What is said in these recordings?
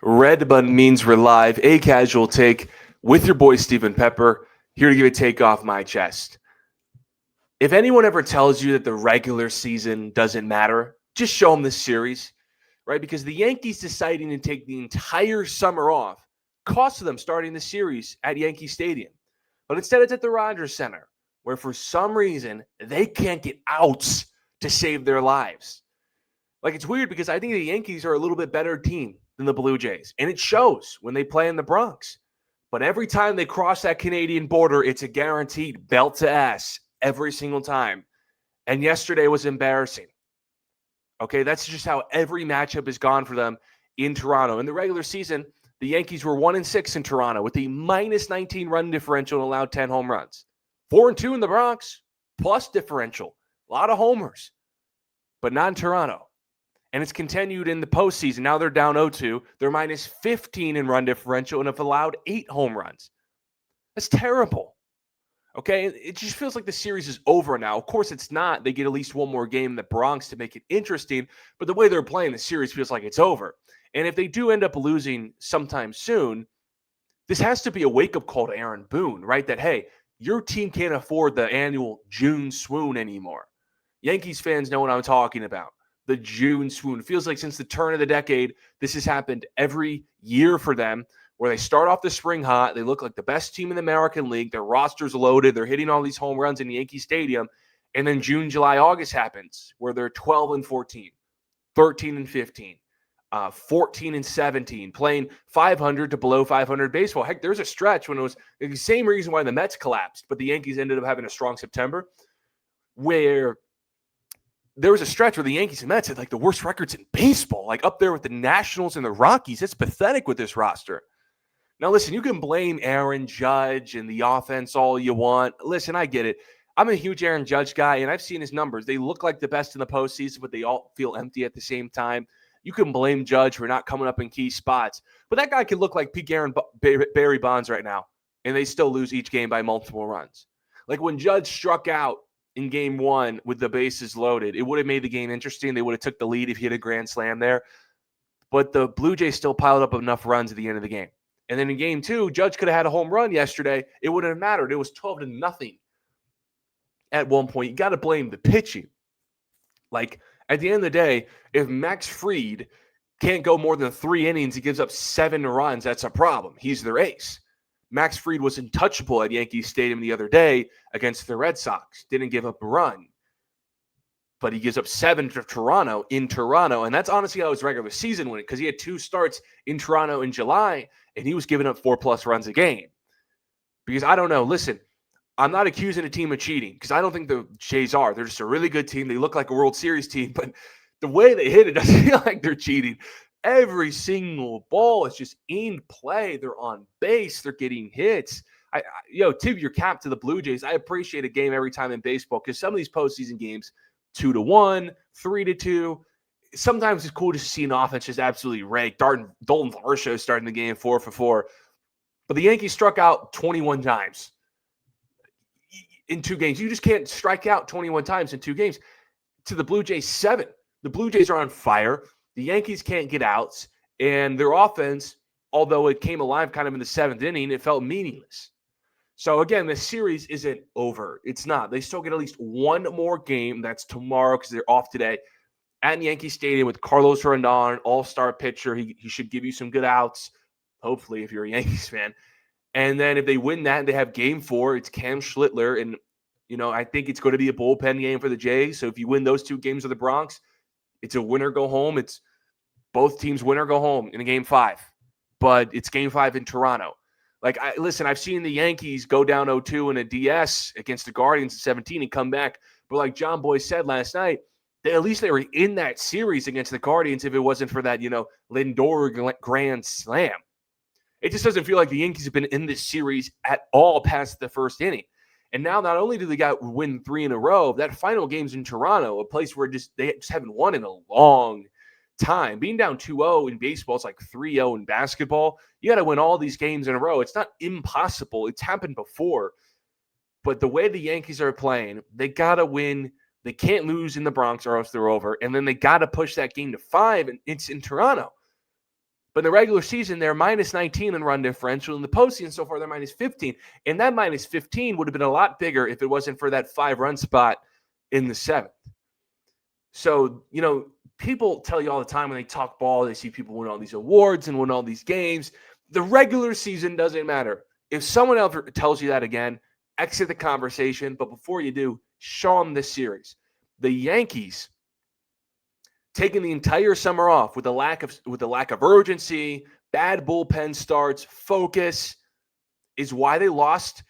Red button means we're live, a casual take with your boy Stephen Pepper, here to give a take off my chest. If anyone ever tells you that the regular season doesn't matter, just show them this series, right? Because the Yankees deciding to take the entire summer off cost them starting the series at Yankee Stadium. But instead it's at the Rogers Center, where for some reason they can't get outs to save their lives. Like, it's weird because I think the Yankees are a little bit better team than the Blue Jays, and it shows when they play in the Bronx. But every time they cross that Canadian border, it's a guaranteed belt to ass every single time. And yesterday was embarrassing. Okay, that's just how every matchup has gone for them in Toronto. In the regular season, the Yankees were 1-6 in Toronto with a minus 19 run differential and allowed 10 home runs. 4-2 in the Bronx, plus differential. A lot of homers, but not in Toronto. And it's continued in the postseason. Now they're down 0-2. They're minus 15 in run differential and have allowed 8 home runs. That's terrible. Okay, it just feels like the series is over now. Of course, it's not. They get at least one more game in the Bronx to make it interesting. But the way they're playing, the series feels like it's over. And if they do end up losing sometime soon, this has to be a wake-up call to Aaron Boone, right? That, hey, your team can't afford the annual June swoon anymore. Yankees fans know what I'm talking about. The June swoon. It feels like since the turn of the decade, this has happened every year for them, where they start off the spring hot. They look like the best team in the American League. Their roster's loaded. They're hitting all these home runs in Yankee Stadium. And then June, July, August happens, where they're 12-14, 13-15, 14-17, playing 500 to below 500 baseball. Heck, there's a stretch when it was the same reason why the Mets collapsed, but the Yankees ended up having a strong September, where there was a stretch where the Yankees and Mets had like the worst records in baseball, like up there with the Nationals and the Rockies. It's pathetic with this roster. Now, listen, you can blame Aaron Judge and the offense all you want. Listen, I get it. I'm a huge Aaron Judge guy, and I've seen his numbers. They look like the best in the postseason, but they all feel empty at the same time. You can blame Judge for not coming up in key spots, but that guy can look like peak Barry Bonds right now, and they still lose each game by multiple runs. Like when Judge struck out in game one with the bases loaded, it would have made the game interesting. They would have took the lead if he had a grand slam there. But the Blue Jays still piled up enough runs at the end of the game. And then in game two, Judge could have had a home run yesterday. It wouldn't have mattered. It was 12-0 at one point. You got to blame the pitching. Like, at the end of the day, if Max Fried can't go more than 3 innings, he gives up 7 runs, that's a problem. He's their ace. Max Fried was untouchable at Yankee Stadium the other day against the Red Sox. Didn't give up a run. But he gives up 7 to Toronto in Toronto. And that's honestly how his regular season went, because he had 2 starts in Toronto in July, and he was giving up 4+ runs a game. Because I don't know. Listen, I'm not accusing a team of cheating, because I don't think the Jays are. They're just a really good team. They look like a World Series team, but the way they hit it doesn't feel like they're cheating. Every single ball is just in play. They're on base. They're getting hits. Tip your cap to the Blue Jays. I appreciate a game every time in baseball, because some of these postseason games, 2-1, 3-2. Sometimes it's cool to see an offense just absolutely rake. Dalton Varsho starting the game 4-for-4. But the Yankees struck out 21 times in 2 games. You just can't strike out 21 times in 2 games. To the Blue Jays, 7. The Blue Jays are on fire. The Yankees can't get outs. And their offense, although it came alive kind of in the 7th inning, it felt meaningless. So, again, the series isn't over. It's not. They still get at least one more game. That's tomorrow, because they're off today, at Yankee Stadium with Carlos Rodon, all-star pitcher. He should give you some good outs, hopefully, if you're a Yankees fan. And then if they win that and they have game 4, it's Cam Schlittler. And, I think it's going to be a bullpen game for the Jays. So if you win those 2 games of the Bronx, it's a winner go home. It's both teams win or go home in a game 5. But it's game 5 in Toronto. Like, I've seen the Yankees go down 0-2 in a DS against the Guardians in 17 and come back. But like John Boy said last night, at least they were in that series against the Guardians if it wasn't for that, Lindor grand slam. It just doesn't feel like the Yankees have been in this series at all past the first inning. And now not only do they win 3 in a row, that final game's in Toronto, a place where they just haven't won in a long time. Being down 2-0 in baseball is like 3-0 in basketball. You got to win all these games in a row. It's not impossible. It's happened before. But the way the Yankees are playing, they got to win. They can't lose in the Bronx or else they're over. And then they got to push that game to 5, and it's in Toronto. But in the regular season, they're minus 19 in run differential. In the postseason so far, they're minus 15. And that minus 15 would have been a lot bigger if it wasn't for that 5-run spot in the 7th. So, people tell you all the time when they talk ball, they see people win all these awards and win all these games. The regular season doesn't matter. If someone else tells you that again, exit the conversation. But before you do, show them this series. The Yankees taking the entire summer off with a lack of urgency, bad bullpen starts, focus, is why they lost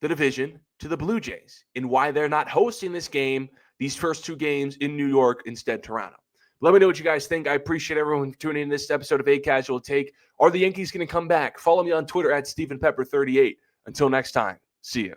the division to the Blue Jays and why they're not hosting these first 2 games in New York instead Toronto. Let me know what you guys think. I appreciate everyone tuning in this episode of A Casual Take. Are the Yankees going to come back? Follow me on Twitter at StephenPepper38. Until next time, see you.